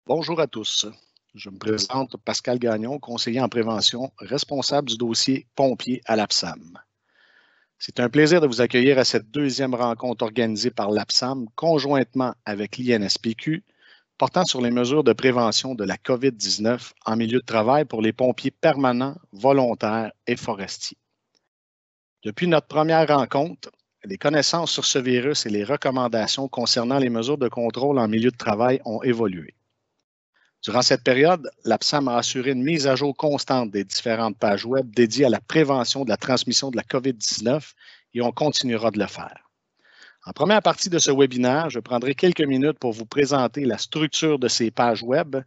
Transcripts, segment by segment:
Bonjour à tous. Je me présente Pascal Gagnon, conseiller en prévention, responsable du dossier pompiers à l'APSAM. C'est un plaisir de vous accueillir à cette deuxième rencontre organisée par l'APSAM conjointement avec l'INSPQ portant sur les mesures de prévention de la COVID-19 en milieu de travail pour les pompiers permanents, volontaires et forestiers. Depuis notre première rencontre, les connaissances sur ce virus et les recommandations concernant les mesures de contrôle en milieu de travail ont évolué. Durant cette période, l'APSAM a assuré une mise à jour constante des différentes pages web dédiées à la prévention de la transmission de la COVID-19 et on continuera de le faire. En première partie de ce webinaire, je prendrai quelques minutes pour vous présenter la structure de ces pages web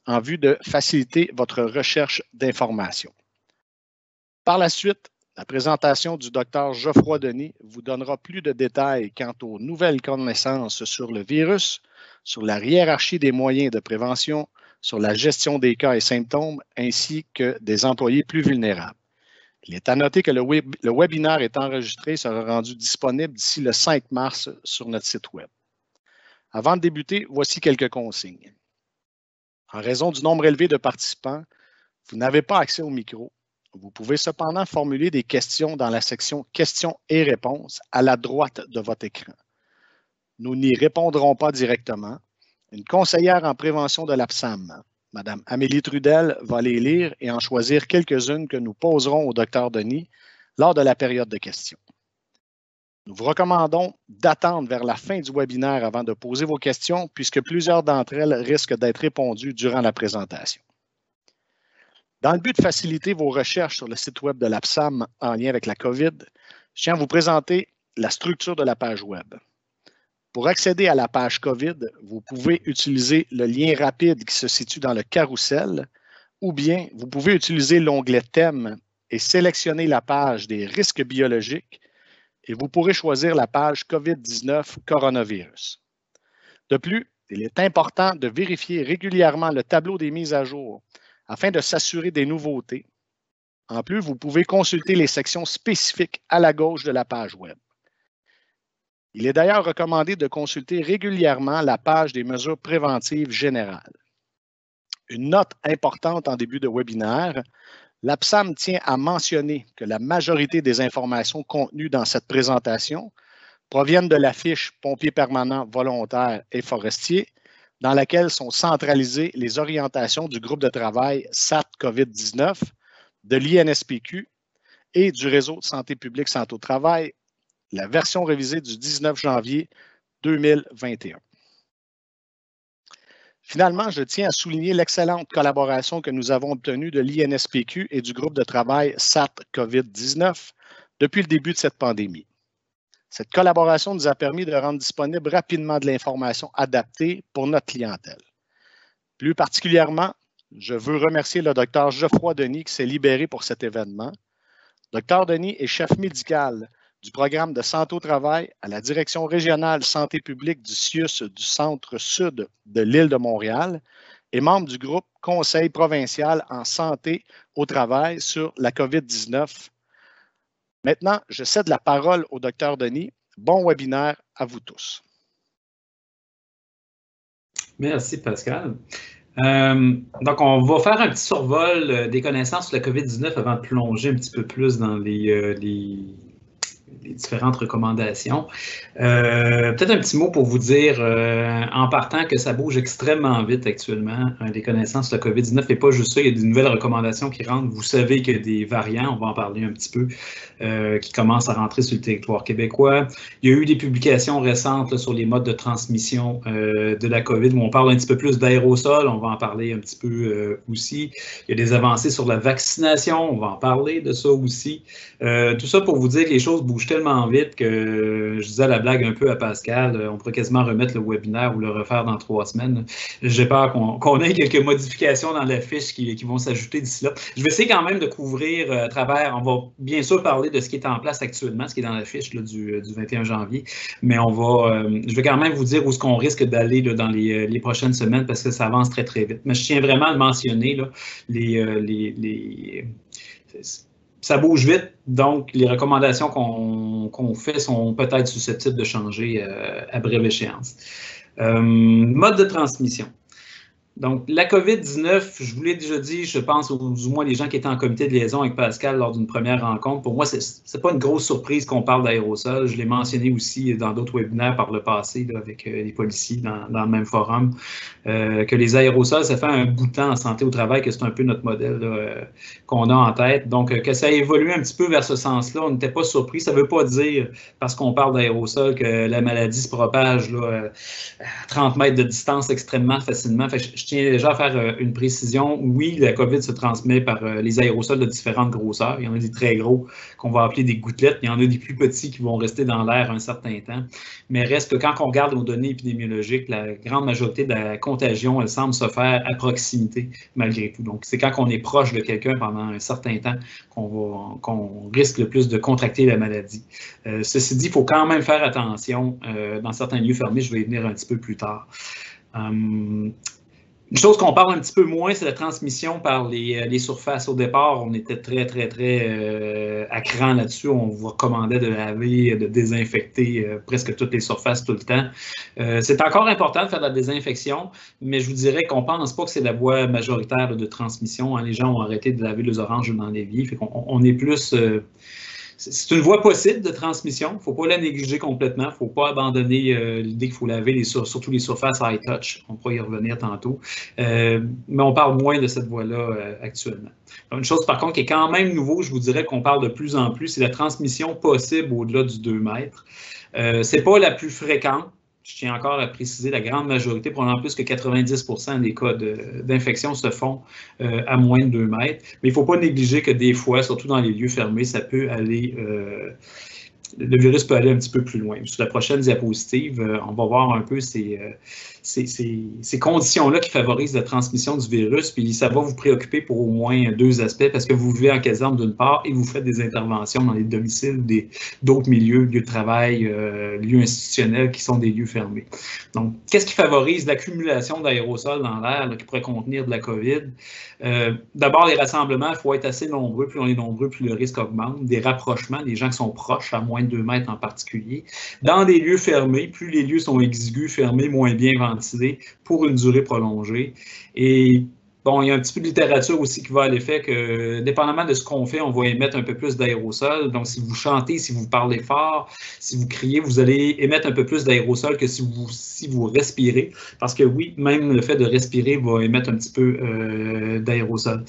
en vue de faciliter votre recherche d'informations. Par la suite, la présentation du Dr Geoffroy Denis vous donnera plus de détails quant aux nouvelles connaissances sur le virus, sur la hiérarchie des moyens de prévention, sur la gestion des cas et symptômes, ainsi que des employés plus vulnérables. Il est à noter que le webinaire est enregistré, sera rendu disponible d'ici le 5 mars sur notre site web. Avant de débuter, voici quelques consignes. En raison du nombre élevé de participants, vous n'avez pas accès au micro. Vous pouvez cependant formuler des questions dans la section questions et réponses à la droite de votre écran. Nous n'y répondrons pas directement. Une conseillère en prévention de l'APSAM, Mme Amélie Trudel, va les lire et en choisir quelques-unes que nous poserons au Dr Denis lors de la période de questions. Nous vous recommandons d'attendre vers la fin du webinaire avant de poser vos questions puisque plusieurs d'entre elles risquent d'être répondues durant la présentation. Dans le but de faciliter vos recherches sur le site web de l'APSAM en lien avec la COVID, je tiens à vous présenter la structure de la page web. Pour accéder à la page COVID, vous pouvez utiliser le lien rapide qui se situe dans le carrousel ou bien vous pouvez utiliser l'onglet Thème et sélectionner la page des risques biologiques et vous pourrez choisir la page COVID-19 coronavirus. De plus, il est important de vérifier régulièrement le tableau des mises à jour afin de s'assurer des nouveautés. En plus, vous pouvez consulter les sections spécifiques à la gauche de la page web. Il est d'ailleurs recommandé de consulter régulièrement la page des mesures préventives générales. Une note importante en début de webinaire, l'APSAM tient à mentionner que la majorité des informations contenues dans cette présentation proviennent de la fiche Pompiers permanents, volontaires et forestiers, dans laquelle sont centralisées les orientations du groupe de travail SAT COVID-19, de l'INSPQ et du réseau de santé publique santé au travail, la version révisée du 19 janvier 2021. Finalement, je tiens à souligner l'excellente collaboration que nous avons obtenue de l'INSPQ et du groupe de travail SAT COVID-19 depuis le début de cette pandémie. Cette collaboration nous a permis de rendre disponible rapidement de l'information adaptée pour notre clientèle. Plus particulièrement, je veux remercier le Dr Geoffroy Denis qui s'est libéré pour cet événement. Dr Denis est chef médical du programme de santé au travail à la direction régionale santé publique du CIUS du centre-sud de l'île de Montréal et membre du groupe Conseil provincial en santé au travail sur la COVID-19. Maintenant, je cède la parole au Dr Denis. Bon webinaire à vous tous. Merci Pascal. Donc, on va faire un petit survol des connaissances sur la COVID-19 avant de plonger un petit peu plus dans les différentes recommandations. Peut-être un petit mot pour vous dire en partant que ça bouge extrêmement vite actuellement, les connaissances sur la COVID-19 et pas juste ça, il y a des nouvelles recommandations qui rentrent. Vous savez qu'il y a des variants, on va en parler un petit peu, qui commencent à rentrer sur le territoire québécois. Il y a eu des publications récentes là, sur les modes de transmission de la COVID où on parle un petit peu plus d'aérosol, on va en parler un petit peu aussi. Il y a des avancées sur la vaccination, on va en parler de ça aussi. Tout ça pour vous dire que les choses bougent tellement vite que je disais à la blague un peu à Pascal, on pourrait quasiment remettre le webinaire ou le refaire dans 3 semaines. J'ai peur qu'on ait quelques modifications dans la fiche qui vont s'ajouter d'ici là. Je vais essayer quand même de couvrir à travers, on va bien sûr parler de ce qui est en place actuellement, ce qui est dans la fiche là, du 21 janvier, mais je vais quand même vous dire où est-ce qu'on risque d'aller dans les prochaines semaines parce que ça avance très très vite. Mais je tiens vraiment à le mentionner, là, ça bouge vite, donc les recommandations qu'on fait sont peut-être susceptibles de changer à brève échéance. Mode de transmission. Donc, la COVID-19, je vous l'ai déjà dit, je pense, ou du moins les gens qui étaient en comité de liaison avec Pascal lors d'une première rencontre, pour moi, ce n'est pas une grosse surprise qu'on parle d'aérosols. Je l'ai mentionné aussi dans d'autres webinaires par le passé là, avec les policiers dans le même forum, que les aérosols, ça fait un bout de temps en santé au travail que c'est un peu notre modèle qu'on a en tête. Donc, que ça a évolué un petit peu vers ce sens-là, on n'était pas surpris. Ça ne veut pas dire, parce qu'on parle d'aérosols, que la maladie se propage là, à 30 mètres de distance extrêmement facilement. Fait que je tiens déjà à faire une précision. Oui, la COVID se transmet par les aérosols de différentes grosseurs. Il y en a des très gros qu'on va appeler des gouttelettes. Il y en a des plus petits qui vont rester dans l'air un certain temps. Mais reste que quand on regarde nos données épidémiologiques, la grande majorité de la contagion, elle semble se faire à proximité malgré tout. Donc, c'est quand on est proche de quelqu'un pendant un certain temps qu'on risque le plus de contracter la maladie. Ceci dit, il faut quand même faire attention dans certains lieux fermés. Je vais y venir un petit peu plus tard. Une chose qu'on parle un petit peu moins, c'est la transmission par les surfaces. Au départ, on était très à cran là-dessus. On vous recommandait de laver, de désinfecter presque toutes les surfaces tout le temps. C'est encore important de faire de la désinfection, mais je vous dirais qu'on ne pense pas que c'est la voie majoritaire de transmission. Hein. Les gens ont arrêté de laver les oranges dans l'évier. Fait qu'on est plus... c'est une voie possible de transmission. Il ne faut pas la négliger complètement. Il ne faut pas abandonner l'idée qu'il faut laver surtout les surfaces high touch. On pourra y revenir tantôt. Mais on parle moins de cette voie-là actuellement. Donc, une chose, par contre, qui est quand même nouveau, je vous dirais qu'on parle de plus en plus, c'est la transmission possible au-delà du 2 mètres. Ce n'est pas la plus fréquente. Je tiens encore à préciser, la grande majorité, probablement plus que 90% des cas d'infection se font à moins de 2 mètres. Mais il ne faut pas négliger que des fois, surtout dans les lieux fermés, ça peut aller... le virus peut aller un petit peu plus loin. Sur la prochaine diapositive, on va voir un peu ces conditions-là qui favorisent la transmission du virus, puis ça va vous préoccuper pour au moins 2 aspects, parce que vous vivez en caserne d'une part et vous faites des interventions dans les domiciles d'autres milieux, lieux de travail, lieux institutionnels qui sont des lieux fermés. Donc, qu'est-ce qui favorise l'accumulation d'aérosols dans l'air qui pourrait contenir de la COVID? D'abord, les rassemblements, il faut être assez nombreux. Plus on est nombreux, plus le risque augmente. Des rapprochements, des gens qui sont proches, à moins de 2 mètres en particulier. Dans des lieux fermés, plus les lieux sont exigus, fermés, moins bien ventilés, pour une durée prolongée. Et bon, il y a un petit peu de littérature aussi qui va à l'effet que, dépendamment de ce qu'on fait, on va émettre un peu plus d'aérosols. Donc, si vous chantez, si vous parlez fort, si vous criez, vous allez émettre un peu plus d'aérosols que si vous respirez. Parce que oui, même le fait de respirer va émettre un petit peu d'aérosols.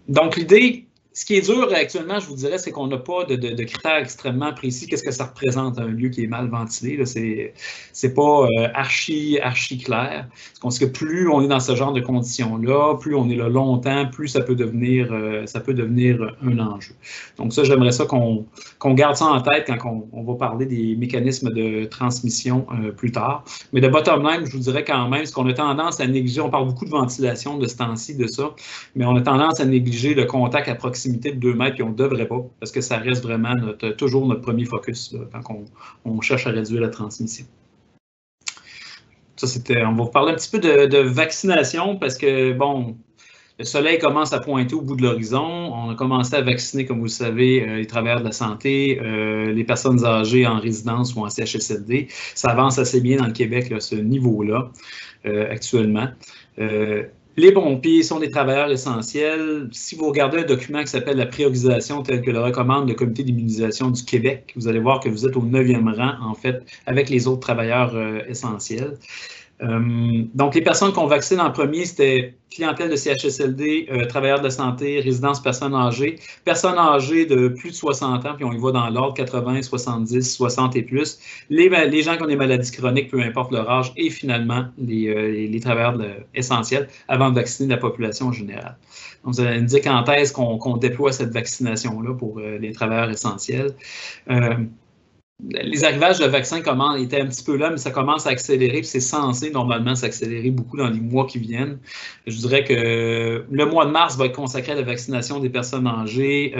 Donc, l'idée... Ce qui est dur actuellement, je vous dirais, c'est qu'on n'a pas de critères extrêmement précis. Qu'est-ce que ça représente un lieu qui est mal ventilé? C'est pas archi clair. Parce qu'on sait que plus on est dans ce genre de conditions-là, plus on est là longtemps, plus ça peut devenir un enjeu. Donc ça, j'aimerais ça qu'on garde ça en tête quand on va parler des mécanismes de transmission plus tard. Mais de bottom line, je vous dirais quand même, ce qu'on a tendance à négliger, on parle beaucoup de ventilation de ce temps-ci, de ça, mais on a tendance à négliger le contact à proximité de 2 mètres, puis on ne devrait pas, parce que ça reste vraiment toujours notre premier focus là, quand on cherche à réduire la transmission. Ça, on va vous parler un petit peu de vaccination, parce que, bon, le soleil commence à pointer au bout de l'horizon. On a commencé à vacciner, comme vous le savez, les travailleurs de la santé, les personnes âgées en résidence ou en CHSLD. Ça avance assez bien dans le Québec, là, ce niveau-là, actuellement. Les pompiers sont des travailleurs essentiels. Si vous regardez un document qui s'appelle la priorisation tel que le recommande le Comité d'immunisation du Québec, vous allez voir que vous êtes au 9e rang, en fait, avec les autres travailleurs essentiels. Donc, les personnes qu'on vaccine en premier, c'était clientèle de CHSLD, travailleurs de la santé, résidence personnes âgées de plus de 60 ans, puis on y va dans l'ordre 80, 70, 60 et plus, les gens qui ont des maladies chroniques, peu importe leur âge, et finalement les travailleurs essentiels avant de vacciner la population en général. Donc, ça indique en thèse qu'on déploie cette vaccination-là pour les travailleurs essentiels. Les arrivages de vaccins étaient un petit peu là, mais ça commence à accélérer, puis c'est censé normalement s'accélérer beaucoup dans les mois qui viennent. Je dirais que le mois de mars va être consacré à la vaccination des personnes âgées,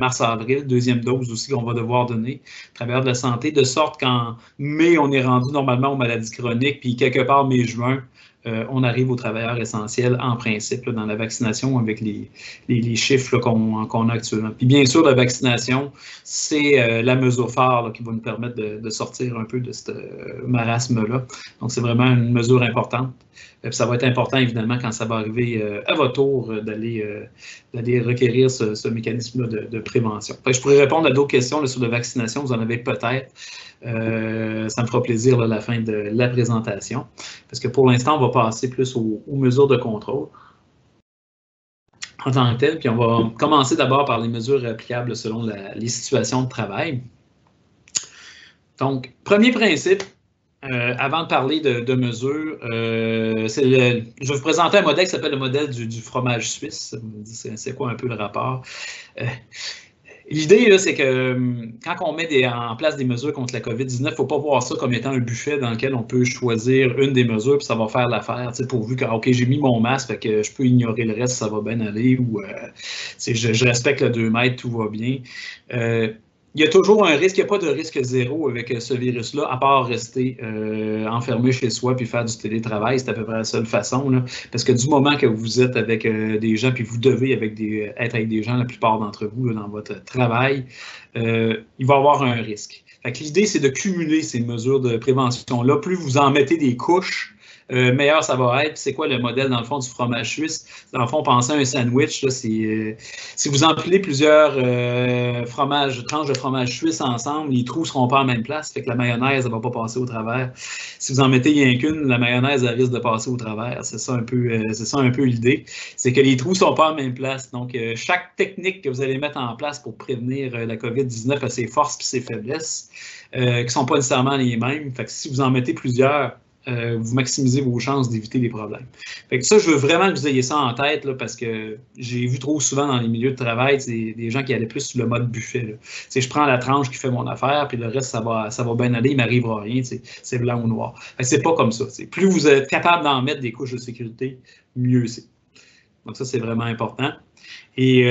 mars-avril, 2e dose aussi qu'on va devoir donner à travers de la santé, de sorte qu'en mai, on est rendu normalement aux maladies chroniques, puis quelque part mai-juin, on arrive aux travailleurs essentiels en principe là, dans la vaccination avec les chiffres qu'on a actuellement. Puis bien sûr, la vaccination, c'est la mesure phare là, qui va nous permettre de sortir un peu de ce marasme-là. Donc, c'est vraiment une mesure importante. Puis ça va être important, évidemment, quand ça va arriver à votre tour d'aller requérir ce mécanisme-là de prévention. Fait que je pourrais répondre à d'autres questions là, sur la vaccination, vous en avez peut-être. Ça me fera plaisir là, à la fin de la présentation, parce que pour l'instant, on va passer plus aux mesures de contrôle en tant que telles, puis on va commencer d'abord par les mesures applicables selon les situations de travail. Donc, premier principe, avant de parler de mesures, je vais vous présenter un modèle qui s'appelle le modèle du fromage suisse. C'est quoi un peu le rapport? L'idée, c'est que quand on met en place des mesures contre la COVID-19, il ne faut pas voir ça comme étant un buffet dans lequel on peut choisir une des mesures puis ça va faire l'affaire, pourvu que, OK, j'ai mis mon masque, fait que je peux ignorer le reste, ça va bien aller, ou je respecte le 2 mètres, tout va bien. Il y a toujours un risque, il n'y a pas de risque zéro avec ce virus-là, à part rester enfermé chez soi puis faire du télétravail. C'est à peu près la seule façon. Là, parce que du moment que vous êtes avec des gens, puis vous devez être avec des gens, la plupart d'entre vous, là, dans votre travail, il va y avoir un risque. Fait que l'idée, c'est de cumuler ces mesures de prévention-là. Plus vous en mettez des couches, meilleur ça va être. C'est quoi le modèle, dans le fond, du fromage suisse? Dans le fond, pensez à un sandwich. Là, si vous empilez plusieurs tranches de fromage suisse ensemble, les trous ne seront pas en même place. Fait que la mayonnaise ne va pas passer au travers. Si vous en mettez rien qu'une, la mayonnaise elle risque de passer au travers. C'est ça un peu l'idée. C'est que les trous ne sont pas en même place. Donc, chaque technique que vous allez mettre en place pour prévenir la COVID-19 a ses forces et ses faiblesses, qui ne sont pas nécessairement les mêmes. Fait que si vous en mettez plusieurs, vous maximisez vos chances d'éviter les problèmes. Fait que ça, je veux vraiment que vous ayez ça en tête, là, parce que j'ai vu trop souvent dans les milieux de travail des gens qui allaient plus sur le mode buffet. Je prends la tranche qui fait mon affaire, puis le reste, ça va bien aller, il ne m'arrivera rien, c'est blanc ou noir. C'est pas comme ça. Plus vous êtes capable d'en mettre des couches de sécurité, mieux c'est. Donc ça, c'est vraiment important. Et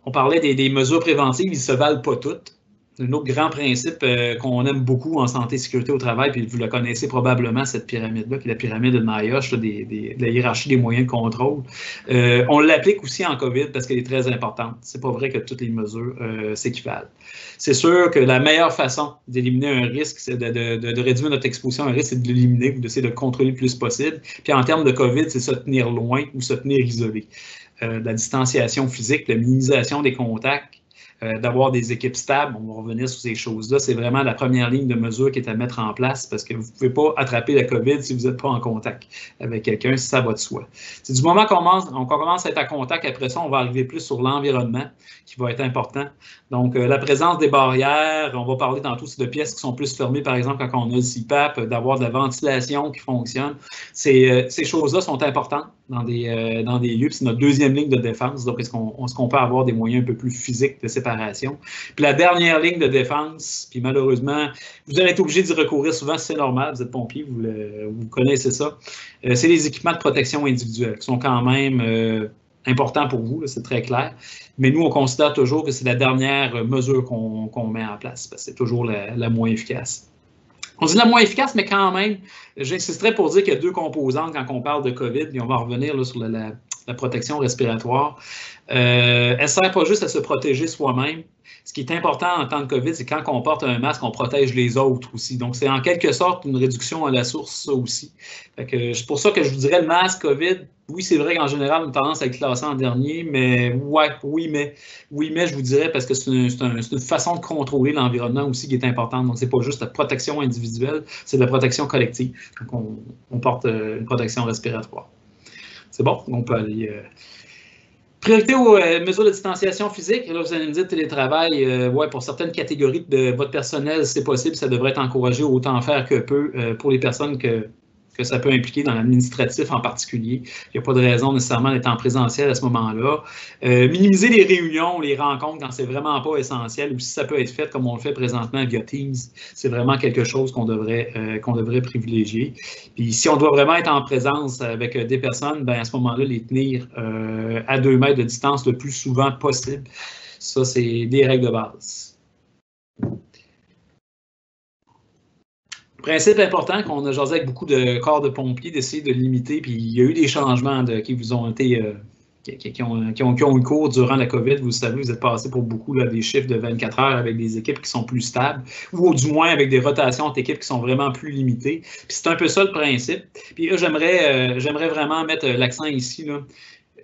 on parlait des mesures préventives, ils ne se valent pas toutes. Un autre grand principe qu'on aime beaucoup en santé et sécurité au travail, puis vous la connaissez probablement, cette pyramide-là, qui est la pyramide de Nayosh, de la hiérarchie des moyens de contrôle. On l'applique aussi en COVID parce qu'elle est très importante. C'est pas vrai que toutes les mesures s'équivalent. C'est sûr que la meilleure façon d'éliminer un risque, c'est de réduire notre exposition à un risque, c'est de l'éliminer ou d'essayer de le contrôler le plus possible. Puis en termes de COVID, c'est se tenir loin ou se tenir isolé. La distanciation physique, la minimisation des contacts, d'avoir des équipes stables, on va revenir sur ces choses-là, c'est vraiment la première ligne de mesure qui est à mettre en place parce que vous ne pouvez pas attraper la COVID si vous n'êtes pas en contact avec quelqu'un, si ça va de soi. C'est du moment qu'on commence à être en contact, après ça, on va arriver plus sur l'environnement qui va être important. Donc, la présence des barrières, on va parler tantôt de pièces qui sont plus fermées, par exemple, quand on a le CPAP, d'avoir de la ventilation qui fonctionne. Ces choses-là sont importantes dans des lieux, c'est notre deuxième ligne de défense. Donc, est-ce qu'on peut avoir des moyens un peu plus physiques de séparation? Puis la dernière ligne de défense, puis malheureusement, vous allez être obligé d'y recourir souvent, c'est normal, vous êtes pompier, vous connaissez ça, c'est les équipements de protection individuelle qui sont quand même importants pour vous, c'est très clair. Mais nous, on considère toujours que c'est la dernière mesure qu'on met en place, parce que c'est toujours la moins efficace. On dit la moins efficace, mais quand même, j'insisterai pour dire qu'il y a deux composantes quand on parle de COVID, et on va revenir là, sur la protection respiratoire. Elle ne sert pas juste à se protéger soi-même. Ce qui est important en temps de COVID, c'est quand on porte un masque, on protège les autres aussi. Donc, c'est en quelque sorte une réduction à la source, ça aussi. C'est pour ça que je vous dirais le masque COVID, oui, c'est vrai qu'en général, on a tendance à être classé en dernier, mais oui, mais je vous dirais parce que c'est une façon de contrôler l'environnement aussi qui est importante. Donc, c'est pas juste la protection individuelle, c'est de la protection collective. Donc, on porte une protection respiratoire. C'est bon, on peut aller... Priorité aux mesures de distanciation physique. Là, vous allez me dire télétravail, pour certaines catégories de votre personnel, c'est possible, ça devrait être encouragé autant faire que peu pour les personnes que ça peut impliquer dans l'administratif en particulier. Il n'y a pas de raison nécessairement d'être en présentiel à ce moment-là. Minimiser les réunions, les rencontres quand c'est vraiment pas essentiel ou si ça peut être fait comme on le fait présentement via Teams, c'est vraiment quelque chose qu'on devrait privilégier. Puis si on doit vraiment être en présence avec des personnes, ben à ce moment-là, les tenir à 2 mètres de distance le plus souvent possible. Ça, c'est des règles de base. Principe important qu'on a jasé avec beaucoup de corps de pompiers, d'essayer de limiter, puis il y a eu des changements qui vous ont été qui ont eu cours durant la COVID. Vous savez, vous êtes passé pour beaucoup là, des chiffres de 24 heures avec des équipes qui sont plus stables, ou du moins avec des rotations d'équipes qui sont vraiment plus limitées. Puis c'est un peu ça le principe. Puis là, j'aimerais vraiment mettre l'accent ici, là.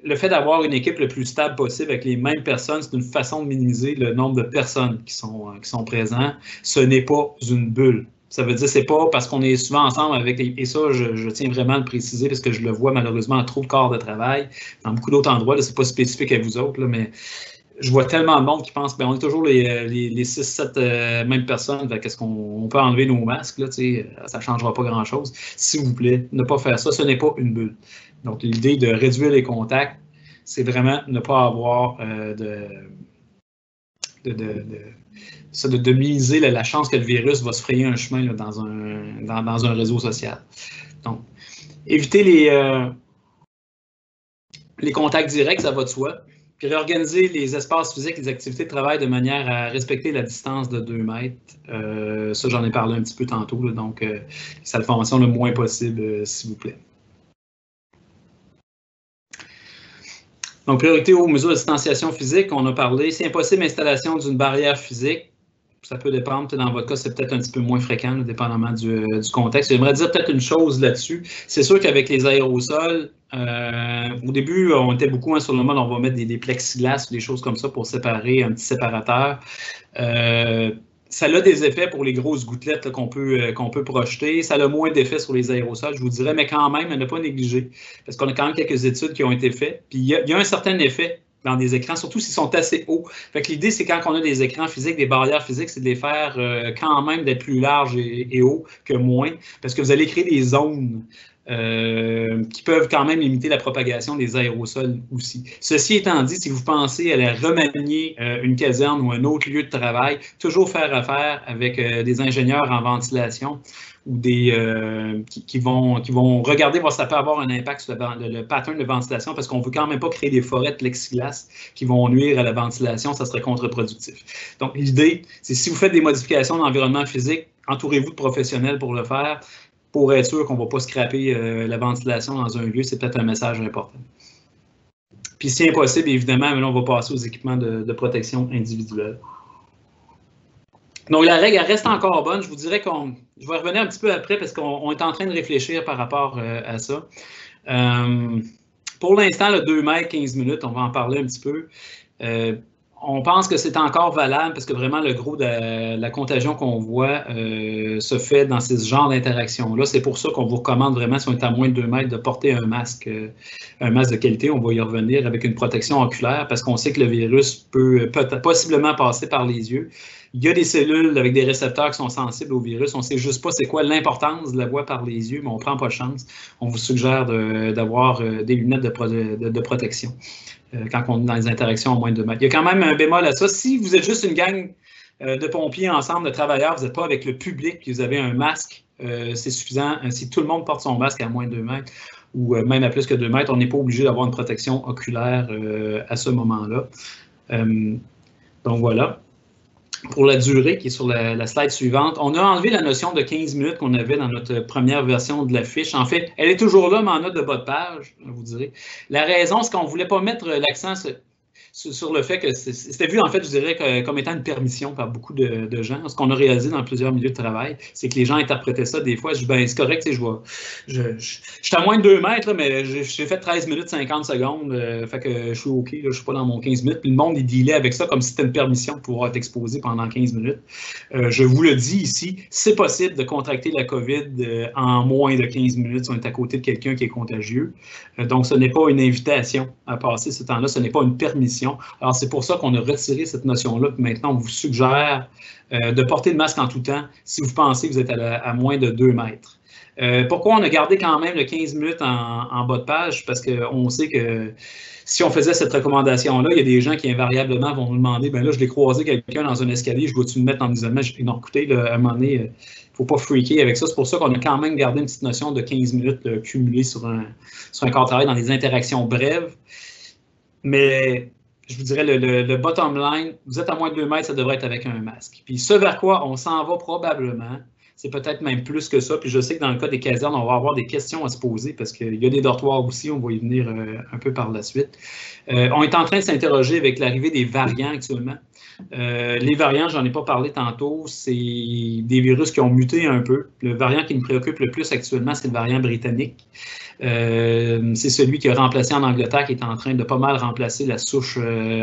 Le fait d'avoir une équipe le plus stable possible avec les mêmes personnes, c'est une façon de minimiser le nombre de personnes qui sont présentes. Ce n'est pas une bulle. Ça veut dire que ce n'est pas parce qu'on est souvent ensemble avec, et ça, je tiens vraiment à le préciser parce que je le vois malheureusement à trop de corps de travail. Dans beaucoup d'autres endroits, ce n'est pas spécifique à vous autres, là, mais je vois tellement de monde qui pense qu'on est toujours les 6-7 mêmes personnes. Qu'est-ce qu'on peut enlever nos masques? Là, ça ne changera pas grand-chose. S'il vous plaît, ne pas faire ça. Ce n'est pas une bulle. Donc, l'idée de réduire les contacts, c'est vraiment ne pas avoir de minimiser la chance que le virus va se frayer un chemin là, dans un réseau social. Donc, éviter les contacts directs, ça va de soi. Puis réorganiser les espaces physiques, les activités de travail de manière à respecter la distance de 2 mètres. Ça, j'en ai parlé un petit peu tantôt. Là, donc, salle de formation le moins possible, s'il vous plaît. Donc, priorité aux mesures de distanciation physique, on a parlé. Si impossible, installation d'une barrière physique. Ça peut dépendre. Dans votre cas, c'est peut-être un petit peu moins fréquent, là, dépendamment du contexte. J'aimerais dire peut-être une chose là-dessus. C'est sûr qu'avec les aérosols, au début, on était beaucoup sur le mode on va mettre des plexiglas ou des choses comme ça pour séparer un petit séparateur. Ça a des effets pour les grosses gouttelettes qu'on peut projeter. Ça a moins d'effets sur les aérosols, je vous dirais, mais quand même, à ne pas négliger. Parce qu'on a quand même quelques études qui ont été faites. Puis il y a un certain effet dans des écrans, surtout s'ils sont assez hauts. Fait que l'idée, c'est quand on a des écrans physiques, des barrières physiques, c'est de les faire quand même d'être plus larges et hauts que moins, parce que vous allez créer des zones qui peuvent quand même limiter la propagation des aérosols aussi. Ceci étant dit, si vous pensez à remanier une caserne ou un autre lieu de travail, toujours faire affaire avec des ingénieurs en ventilation ou qui vont regarder voir si ça peut avoir un impact sur le pattern de ventilation parce qu'on ne veut quand même pas créer des forêts de plexiglas qui vont nuire à la ventilation, ça serait contre-productif. Donc, l'idée, c'est si vous faites des modifications d'environnement physique, entourez-vous de professionnels pour le faire pour être sûr qu'on ne va pas scraper la ventilation dans un lieu, c'est peut-être un message important. Puis, si impossible, évidemment, là, on va passer aux équipements de protection individuelle. Donc, la règle, elle reste encore bonne. Je vous dirais je vais revenir un petit peu après parce qu'on est en train de réfléchir par rapport à ça. Pour l'instant, le 2 mètres, 15 minutes, on va en parler un petit peu. On pense que c'est encore valable parce que vraiment le gros de la contagion qu'on voit se fait dans ce genre d'interaction-là. C'est pour ça qu'on vous recommande vraiment, si on est à moins de 2 mètres, de porter un masque de qualité. On va y revenir avec une protection oculaire parce qu'on sait que le virus peut possiblement passer par les yeux. Il y a des cellules avec des récepteurs qui sont sensibles au virus. On ne sait juste pas c'est quoi l'importance de la voie par les yeux, mais on ne prend pas de chance. On vous suggère d'avoir des lunettes de protection quand on est dans les interactions à moins de 2 mètres. Il y a quand même un bémol à ça. Si vous êtes juste une gang de pompiers ensemble, de travailleurs, vous n'êtes pas avec le public, puis vous avez un masque, c'est suffisant. Si tout le monde porte son masque à moins de 2 mètres ou même à plus que 2 mètres, on n'est pas obligé d'avoir une protection oculaire à ce moment-là. Donc voilà. Pour la durée, qui est sur la slide suivante, on a enlevé la notion de 15 minutes qu'on avait dans notre première version de la fiche. En fait, elle est toujours là, mais en note de bas de page, vous direz. La raison, c'est qu'on ne voulait pas mettre l'accent sur le fait que c'était vu, en fait, je dirais, comme étant une permission par beaucoup de gens. Ce qu'on a réalisé dans plusieurs milieux de travail, c'est que les gens interprétaient ça des fois. Je dis, ben, c'est correct, je suis à moins de 2 mètres, là, mais j'ai fait 13 minutes 50 secondes, fait que je suis OK, là, je ne suis pas dans mon 15 minutes. Puis le monde, il dealait avec ça comme si c'était une permission de pouvoir être exposé pendant 15 minutes. Je vous le dis ici, c'est possible de contracter la COVID en moins de 15 minutes si on est à côté de quelqu'un qui est contagieux. Donc, ce n'est pas une invitation à passer ce temps-là, ce n'est pas une permission. Alors, c'est pour ça qu'on a retiré cette notion-là. Maintenant, on vous suggère de porter le masque en tout temps si vous pensez que vous êtes à moins de 2 mètres. Pourquoi on a gardé quand même le 15 minutes en bas de page? Parce qu'on sait que si on faisait cette recommandation-là, il y a des gens qui invariablement vont nous demander, ben là, je l'ai croisé quelqu'un dans un escalier, je dois-tu me mettre en isolement? Non, écoutez, là, à un moment donné, il ne faut pas freaker avec ça. C'est pour ça qu'on a quand même gardé une petite notion de 15 minutes cumulée sur un corps de travail dans des interactions brèves. Mais je vous dirais, le bottom line, vous êtes à moins de 2 mètres, ça devrait être avec un masque. Puis ce vers quoi on s'en va probablement, C'est peut-être même plus que ça. Puis je sais que dans le cas des casernes, on va avoir des questions à se poser parce qu'il y a des dortoirs aussi, on va y venir un peu par la suite. On est en train de s'interroger avec l'arrivée des variants actuellement. Les variants, j'en ai pas parlé tantôt, c'est des virus qui ont muté un peu. Le variant qui me préoccupe le plus actuellement, c'est le variant britannique. C'est celui qui a remplacé en Angleterre, qui est en train de pas mal remplacer la souche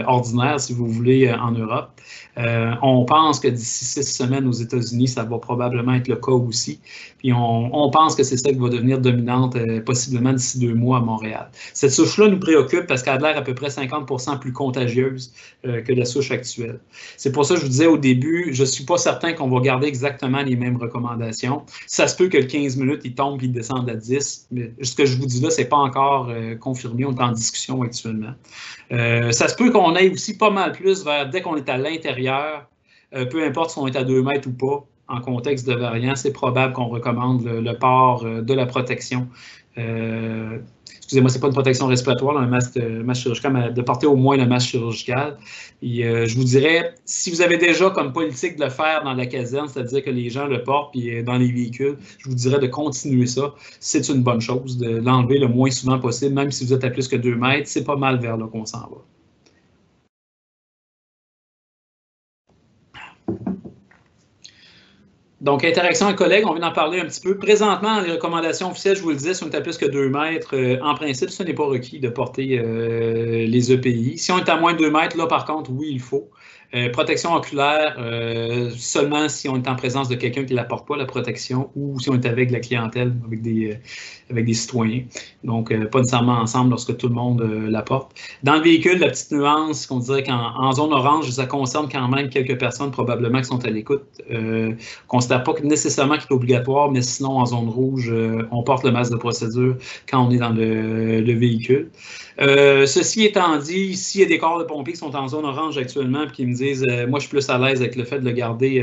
ordinaire, si vous voulez, en Europe. On pense que d'ici 6 semaines aux États-Unis, ça va probablement être le cas aussi. Puis on pense que c'est ça qui va devenir dominante possiblement d'ici 2 mois à Montréal. Cette souche-là nous préoccupe parce qu'elle a l'air à peu près 50% plus contagieuse que la souche actuelle. C'est pour ça que je vous disais au début, je ne suis pas certain qu'on va garder exactement les mêmes recommandations. Ça se peut que le 15 minutes, il tombe et il descende à 10, mais ce que je vous dis là, ce n'est pas encore confirmé, on est en discussion actuellement. Ça se peut qu'on aille aussi pas mal plus vers, dès qu'on est à l'intérieur, peu importe si on est à 2 mètres ou pas, en contexte de variant, c'est probable qu'on recommande le port de la protection. Excusez-moi, ce n'est pas une protection respiratoire, là, un masque chirurgical, mais de porter au moins le masque chirurgical. Et je vous dirais, si vous avez déjà comme politique de le faire dans la caserne, c'est-à-dire que les gens le portent, puis dans les véhicules, je vous dirais de continuer ça. C'est une bonne chose, de l'enlever le moins souvent possible, même si vous êtes à plus que 2 mètres, c'est pas mal vers là qu'on s'en va. Donc, interaction avec collègues, on vient d'en parler un petit peu. Présentement, les recommandations officielles, je vous le disais, si on est à plus que 2 mètres, en principe, ce n'est pas requis de porter les EPI. Si on est à moins de 2 mètres, là, par contre, oui, il faut. Protection oculaire, seulement si on est en présence de quelqu'un qui ne la porte pas, la protection, ou si on est avec la clientèle, avec des citoyens. Donc, pas nécessairement ensemble lorsque tout le monde la porte. Dans le véhicule, la petite nuance qu'on dirait qu'en zone orange, ça concerne quand même quelques personnes probablement qui sont à l'écoute. On ne considère pas nécessairement qu'il est obligatoire, mais sinon, en zone rouge, on porte le masque de procédure quand on est dans le véhicule. Ceci étant dit, s'il y a des corps de pompiers qui sont en zone orange actuellement et qui me disent moi, je suis plus à l'aise avec le fait de le garder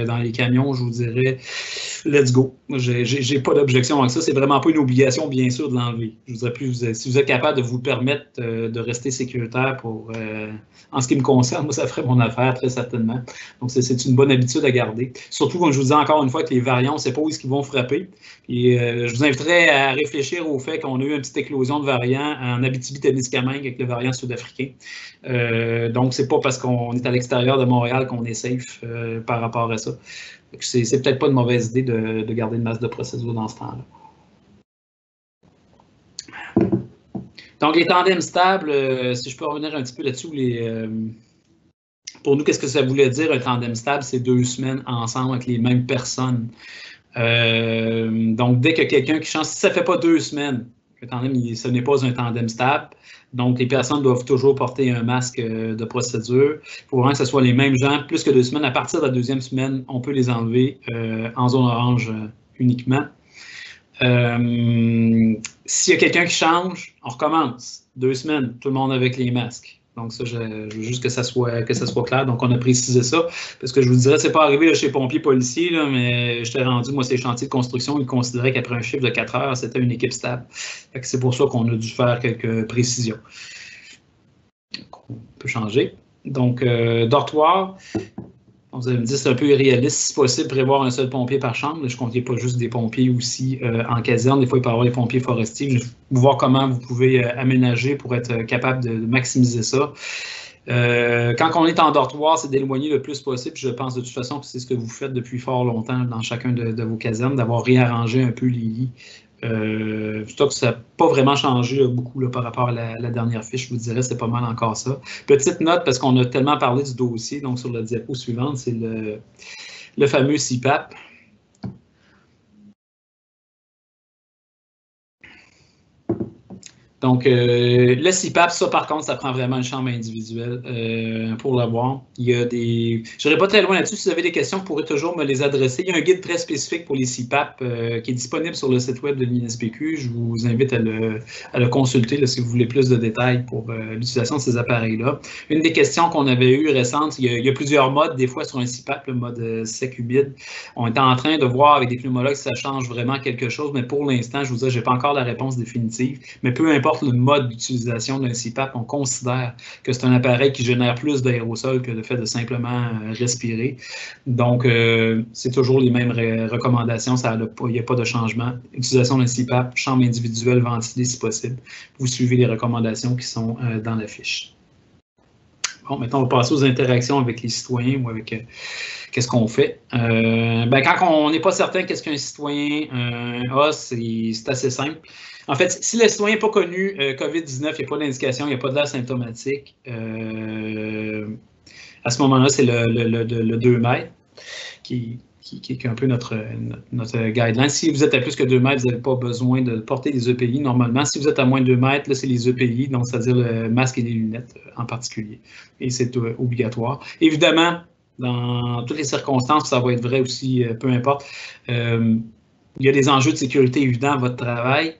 dans les camions, je vous dirais let's go. J'ai pas d'objection avec ça. C'est vraiment pas une obligation, bien sûr, de l'enlever. Je vous dirais plus, si vous êtes capable de vous permettre de rester sécuritaire pour, en ce qui me concerne, moi, ça ferait mon affaire, très certainement. Donc, c'est une bonne habitude à garder. Surtout, comme je vous dis encore une fois, que les variants, on ne sait pas où est-ce qu'ils vont frapper. Et je vous inviterais à réfléchir au fait qu'on a eu une petite éclosion de variants en Abitibi-Témiscamingue avec le variant sud-africain. Donc, c'est pas parce qu'on est à l'extérieur de Montréal qu'on est safe par rapport à ça. C'est peut-être pas une mauvaise idée de garder une masse de procédure dans ce temps-là. Donc, les tandems stables, si je peux revenir un petit peu là-dessus, pour nous, qu'est-ce que ça voulait dire un tandem stable? C'est 2 semaines ensemble avec les mêmes personnes. Donc, dès que quelqu'un qui change, si ça ne fait pas 2 semaines, le tandem, ce n'est pas un tandem stable. Donc, les personnes doivent toujours porter un masque de procédure. Il faut vraiment que ce soit les mêmes gens. Plus que 2 semaines, à partir de la 2e semaine, on peut les enlever en zone orange uniquement. S'il y a quelqu'un qui change, on recommence. 2 semaines, tout le monde avec les masques. Donc, ça, je veux juste que ça soit clair. Donc, on a précisé ça. Parce que je vous dirais, c'est pas arrivé là, chez pompiers policiers, là, mais j'étais rendu, moi, ces chantiers de construction, ils considéraient qu'après un chiffre de 4 heures, c'était une équipe stable. C'est pour ça qu'on a dû faire quelques précisions. Donc, on peut changer. Donc, dortoir. Vous allez me dire, c'est un peu irréaliste, si possible, prévoir un seul pompier par chambre. Je ne comptais pas juste des pompiers aussi en caserne. Des fois, il peut y avoir des pompiers forestiers. Je vais voir comment vous pouvez aménager pour être capable de maximiser ça. Quand on est en dortoir, c'est d'éloigner le plus possible. Je pense de toute façon que c'est ce que vous faites depuis fort longtemps dans chacun de vos casernes, d'avoir réarrangé un peu les lits. Surtout que ça n'a pas vraiment changé là, beaucoup là, par rapport à la dernière fiche, je vous dirais, c'est pas mal encore ça. Petite note, parce qu'on a tellement parlé du dossier, donc sur la diapo suivante, c'est le fameux CPAP. Donc, le CPAP, ça, par contre, ça prend vraiment une chambre individuelle pour l'avoir. Il y a des... Je n'irai pas très loin là-dessus. Si vous avez des questions, vous pourrez toujours me les adresser. Il y a un guide très spécifique pour les CPAP qui est disponible sur le site web de l'INSPQ. Je vous invite à le consulter là, si vous voulez plus de détails pour l'utilisation de ces appareils-là. Une des questions qu'on avait eues récentes, il y a plusieurs modes, des fois sur un CPAP, le mode sec humide. On est en train de voir avec des pneumologues si ça change vraiment quelque chose, mais pour l'instant, je vous dis, je n'ai pas encore la réponse définitive. Mais peu importe importe le mode d'utilisation d'un CPAP, on considère que c'est un appareil qui génère plus d'aérosols que le fait de simplement respirer. Donc, c'est toujours les mêmes recommandations, il n'y a pas de changement. Utilisation d'un CPAP, chambre individuelle ventilée si possible. Vous suivez les recommandations qui sont dans la fiche. Bon, maintenant, on va passer aux interactions avec les citoyens ou avec qu'est-ce qu'on fait. Quand on n'est pas certain qu'est-ce qu'un citoyen a, c'est assez simple. En fait, si le citoyen n'est pas connu COVID-19, il n'y a pas d'indication, il n'y a pas de l'air symptomatique, à ce moment-là, c'est le 2 mètres qui est un peu notre guideline. Si vous êtes à plus que 2 mètres, vous n'avez pas besoin de porter des EPI normalement. Si vous êtes à moins de 2 mètres, là, c'est les EPI, donc c'est-à-dire le masque et les lunettes en particulier. Et c'est obligatoire. Évidemment, dans toutes les circonstances, ça va être vrai aussi, peu importe. Il y a des enjeux de sécurité évidents à votre travail.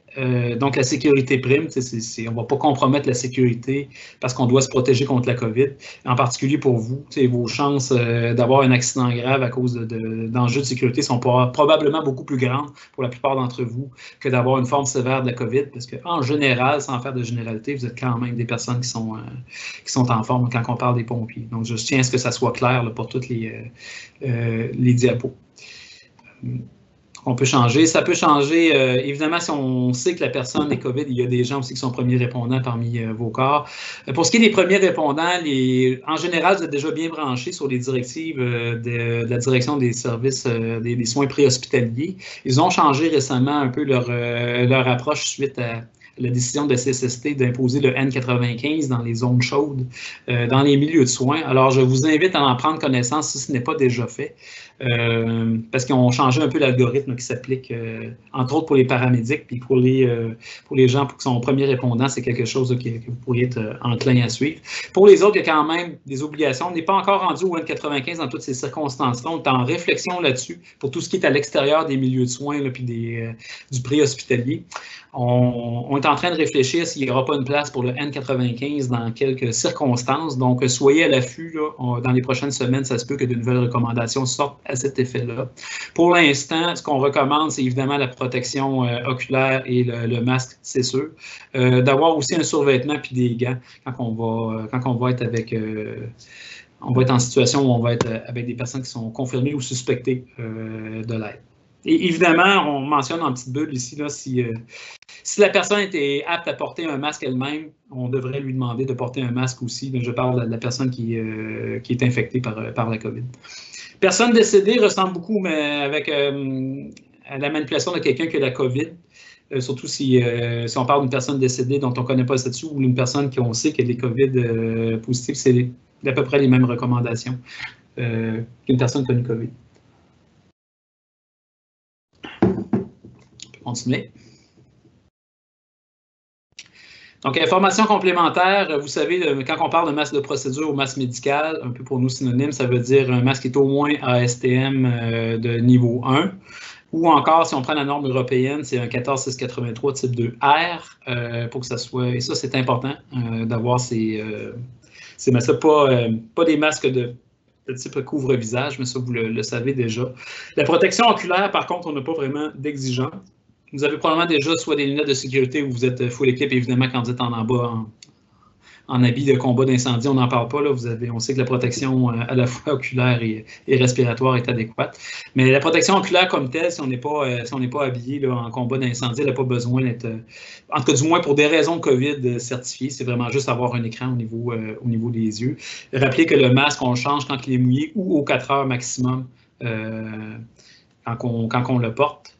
Donc, la sécurité prime, on ne va pas compromettre la sécurité parce qu'on doit se protéger contre la COVID. En particulier pour vous, vos chances d'avoir un accident grave à cause d'enjeux de sécurité sont probablement beaucoup plus grandes pour la plupart d'entre vous que d'avoir une forme sévère de la COVID parce qu'en général, sans faire de généralité, vous êtes quand même des personnes qui sont en forme quand on parle des pompiers. Donc, je tiens à ce que ça soit clair là, pour toutes les diapos. On peut changer. Ça peut changer, évidemment, si on sait que la personne est COVID, il y a des gens aussi qui sont premiers répondants parmi vos corps. Pour ce qui est des premiers répondants, en général, vous êtes déjà bien branchés sur les directives de la direction des services des soins préhospitaliers. Ils ont changé récemment un peu leur approche suite à la décision de la CSST d'imposer le N95 dans les zones chaudes, dans les milieux de soins. Alors, je vous invite à en prendre connaissance si ce n'est pas déjà fait, parce qu'ils ont changé un peu l'algorithme qui s'applique, entre autres pour les paramédics, puis pour les gens qui sont premiers répondants, c'est quelque chose que vous pourriez être enclin à suivre. Pour les autres, il y a quand même des obligations. On n'est pas encore rendu au N95 dans toutes ces circonstances-là. On est en réflexion là-dessus pour tout ce qui est à l'extérieur des milieux de soins, là, puis du préhospitalier. On est en train de réfléchir s'il n'y aura pas une place pour le N95 dans quelques circonstances. Donc, soyez à l'affût. Dans les prochaines semaines, ça se peut que de nouvelles recommandations sortent à cet effet-là. Pour l'instant, ce qu'on recommande, c'est évidemment la protection oculaire et le masque, c'est sûr. D'avoir aussi un survêtement puis des gants quand on va être avec... on va être en situation où on va être avec des personnes qui sont confirmées ou suspectées de l'être. Et évidemment, on mentionne en petite bulle ici, là, si la personne était apte à porter un masque elle-même, on devrait lui demander de porter un masque aussi. Je parle de la personne qui est infectée par la COVID. Personne décédée ressemble beaucoup mais avec à la manipulation de quelqu'un qui a la COVID. Surtout si on parle d'une personne décédée dont on ne connaît pas le statut ou d'une personne qu'on sait qu'elle est COVID positive, c'est à peu près les mêmes recommandations qu'une personne connue COVID. Continuer. Donc, information complémentaire, vous savez, quand on parle de masque de procédure ou masque médical, un peu pour nous synonyme, ça veut dire un masque qui est au moins ASTM de niveau 1. Ou encore, si on prend la norme européenne, c'est un 14683 type 2R pour que ça soit... Et ça, c'est important d'avoir ces masques-là, pas des masques de type couvre-visage, mais ça, vous le savez déjà. La protection oculaire, par contre, on n'a pas vraiment d'exigence. Vous avez probablement déjà soit des lunettes de sécurité où vous êtes full équipe, évidemment, quand vous êtes en bas en habit de combat d'incendie, on n'en parle pas. Là, on sait que la protection à la fois oculaire et respiratoire est adéquate. Mais la protection oculaire comme telle, si on n'est pas habillé là, en combat d'incendie, elle n'a pas besoin d'être, en tout cas du moins pour des raisons de COVID certifiées, c'est vraiment juste avoir un écran au niveau des yeux. Rappelez que le masque, on le change quand il est mouillé ou aux 4 heures maximum quand on le porte.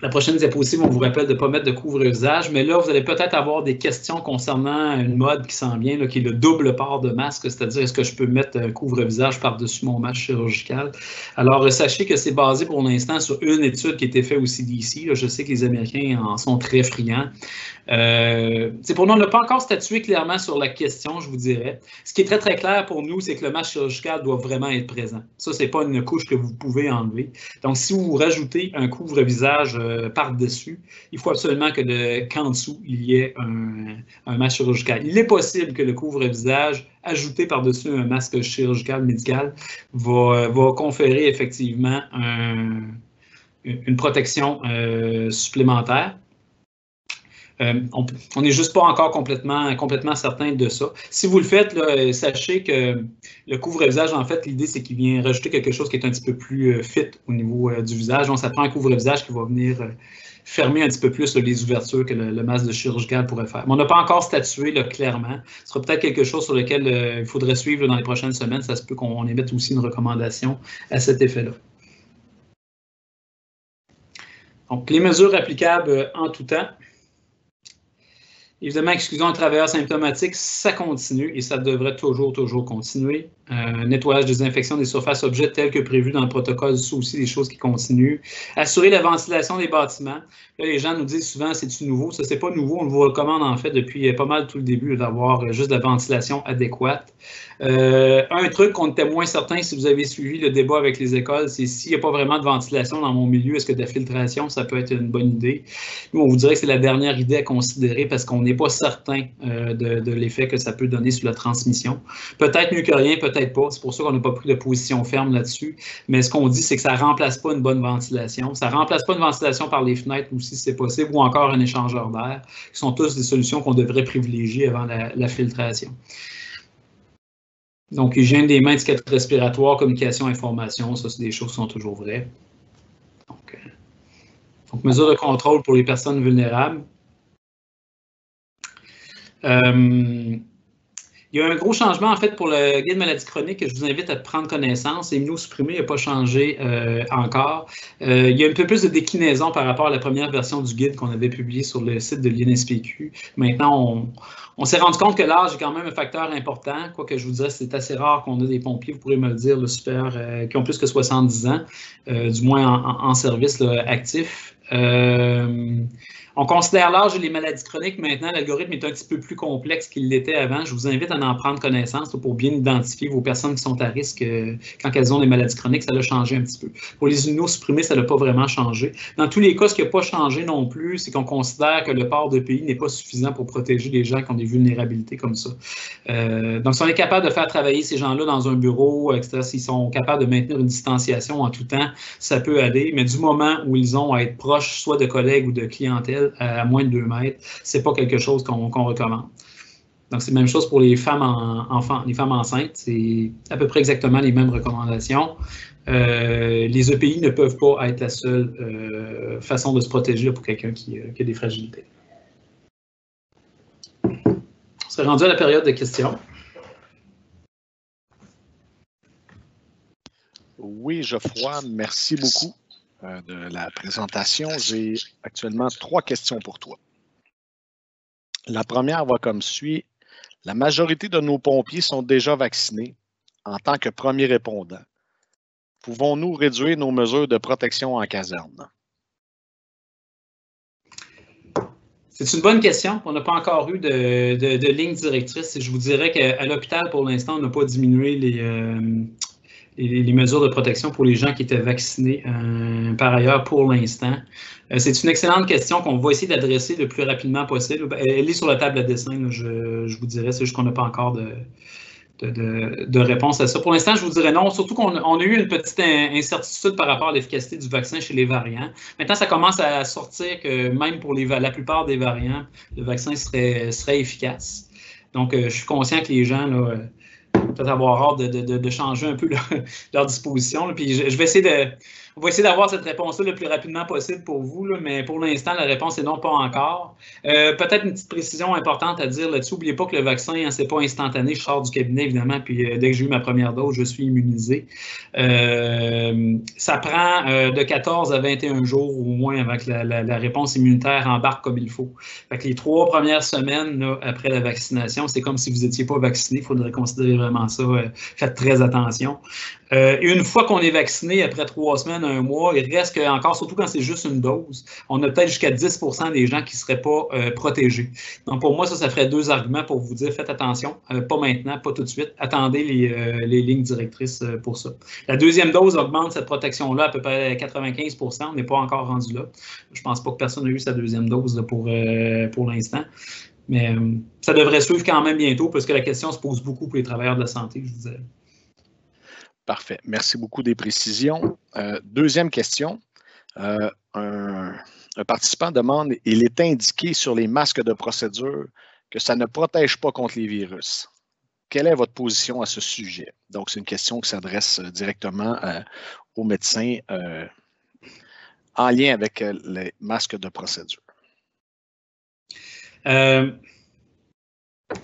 La prochaine diapositive, on vous rappelle de ne pas mettre de couvre-visage, mais là, vous allez peut-être avoir des questions concernant une mode qui s'en vient, là, qui est le double port de masque, c'est-à-dire est-ce que je peux mettre un couvre-visage par-dessus mon masque chirurgical? Alors, sachez que c'est basé pour l'instant sur une étude qui a été faite au CDC. Là, je sais que les Américains en sont très friands. Pour nous, on n'a pas encore statué clairement sur la question, je vous dirais. Ce qui est très, très clair pour nous, c'est que le masque chirurgical doit vraiment être présent. Ça, ce n'est pas une couche que vous pouvez enlever. Donc, si vous rajoutez un couvre-visage par-dessus, il faut absolument qu'en dessous, il y ait un masque chirurgical. Il est possible que le couvre-visage ajouté par-dessus un masque chirurgical médical va conférer effectivement une protection supplémentaire. On n'est juste pas encore complètement certain de ça. Si vous le faites, là, sachez que le couvre-visage, en fait, l'idée, c'est qu'il vient rajouter quelque chose qui est un petit peu plus fit au niveau du visage. Donc, ça prend un couvre-visage qui va venir fermer un petit peu plus les ouvertures que le masque chirurgical pourrait faire. Mais on n'a pas encore statué là, clairement. Ce sera peut-être quelque chose sur lequel il faudrait suivre là, dans les prochaines semaines. Ça se peut qu'on émette aussi une recommandation à cet effet-là. Donc, les mesures applicables en tout temps. Évidemment, exclusion de travailleurs symptomatiques, ça continue et ça devrait toujours continuer. Nettoyage, désinfection des surfaces objets tels que prévu dans le protocole, c'est aussi des choses qui continuent. Assurer la ventilation des bâtiments. Là, les gens nous disent souvent, c'est-tu nouveau? Ça, c'est pas nouveau. On vous recommande en fait depuis pas mal tout le début d'avoir juste de la ventilation adéquate. Un truc qu'on était moins certain, si vous avez suivi le débat avec les écoles, c'est s'il n'y a pas vraiment de ventilation dans mon milieu, est-ce que de la filtration, ça peut être une bonne idée? Nous, on vous dirait que c'est la dernière idée à considérer parce qu'on n'est pas certain de l'effet que ça peut donner sur la transmission. Peut-être mieux que rien, peut-être pas. C'est pour ça qu'on n'a pas pris de position ferme là-dessus. Mais ce qu'on dit, c'est que ça ne remplace pas une bonne ventilation. Ça ne remplace pas une ventilation par les fenêtres aussi, si c'est possible, ou encore un échangeur d'air, qui sont tous des solutions qu'on devrait privilégier avant la filtration. Donc, hygiène des mains, étiquette respiratoire, communication, information, ça, c'est des choses qui sont toujours vraies. Donc mesures de contrôle pour les personnes vulnérables. Il y a un gros changement, en fait, pour le guide maladie chronique que je vous invite à prendre connaissance. Immunosupprimé n'a pas changé encore. Il y a un peu plus de déclinaison par rapport à la première version du guide qu'on avait publié sur le site de l'INSPQ. Maintenant, on s'est rendu compte que l'âge est quand même un facteur important. Quoique je vous dirais, c'est assez rare qu'on ait des pompiers, vous pourrez me le dire, qui ont plus que 70 ans, du moins en service là, actif. On considère l'âge et les maladies chroniques. Maintenant, l'algorithme est un petit peu plus complexe qu'il l'était avant. Je vous invite à en prendre connaissance pour bien identifier vos personnes qui sont à risque quand elles ont des maladies chroniques. Ça a changé un petit peu. Pour les immunosupprimés, ça n'a pas vraiment changé. Dans tous les cas, ce qui n'a pas changé non plus, c'est qu'on considère que le port de pays n'est pas suffisant pour protéger les gens qui ont des vulnérabilités comme ça. Donc, si on est capable de faire travailler ces gens-là dans un bureau, etc., s'ils sont capables de maintenir une distanciation en tout temps, ça peut aller. Mais du moment où ils ont à être proches, soit de collègues ou de clientèle, à moins de 2 mètres, ce n'est pas quelque chose qu'on recommande. Donc, c'est la même chose pour les femmes les femmes enceintes. C'est à peu près exactement les mêmes recommandations. Les EPI ne peuvent pas être la seule façon de se protéger pour quelqu'un qui a des fragilités. On serait rendu à la période de questions. Oui, Geoffroy, merci beaucoup de la présentation. J'ai actuellement 3 questions pour toi. La première va comme suit. La majorité de nos pompiers sont déjà vaccinés en tant que premiers répondants. Pouvons-nous réduire nos mesures de protection en caserne? C'est une bonne question. On n'a pas encore eu de ligne directrice. Je vous dirais qu'à l'hôpital, pour l'instant, on n'a pas diminué les mesures de protection pour les gens qui étaient vaccinés par ailleurs pour l'instant. C'est une excellente question qu'on va essayer d'adresser le plus rapidement possible. Elle est sur la table à dessin, là, je vous dirais. C'est juste qu'on n'a pas encore de réponse à ça. Pour l'instant, je vous dirais non, surtout qu'on a eu une petite incertitude par rapport à l'efficacité du vaccin chez les variants. Maintenant, ça commence à sortir que même pour la plupart des variants, le vaccin serait efficace. Donc, je suis conscient que les gens, là, peut-être avoir hâte de changer un peu leur disposition. Là. Puis je vais essayer on va essayer d'avoir cette réponse-là le plus rapidement possible pour vous, là, mais pour l'instant, la réponse est non, pas encore. Peut-être une petite précision importante à dire là-dessus. N'oubliez pas que le vaccin, hein, c'est pas instantané. Je sors du cabinet, évidemment, puis dès que j'ai eu ma première dose, je suis immunisé. Ça prend de 14 à 21 jours au moins avant que la réponse immunitaire embarque comme il faut. Fait que les 3 premières semaines là, après la vaccination, c'est comme si vous n'étiez pas vacciné. Il faudrait considérer vraiment ça. Faites très attention. Une fois qu'on est vacciné, après 3 semaines, 1 mois, il reste que, encore, surtout quand c'est juste une dose, on a peut-être jusqu'à 10% des gens qui ne seraient pas protégés. Donc, pour moi, ça ferait 2 arguments pour vous dire, faites attention, pas maintenant, pas tout de suite, attendez les lignes directrices pour ça. La deuxième dose augmente cette protection-là à peu près 95%, on n'est pas encore rendu là. Je ne pense pas que personne n'a eu sa deuxième dose là, pour l'instant. Mais ça devrait suivre quand même bientôt parce que la question se pose beaucoup pour les travailleurs de la santé, je vous dirais. Parfait. Merci beaucoup des précisions. Deuxième question. Un un participant demande, il est indiqué sur les masques de procédure que ça ne protège pas contre les virus. Quelle est votre position à ce sujet? Donc, c'est une question qui s'adresse directement aux médecins en lien avec les masques de procédure.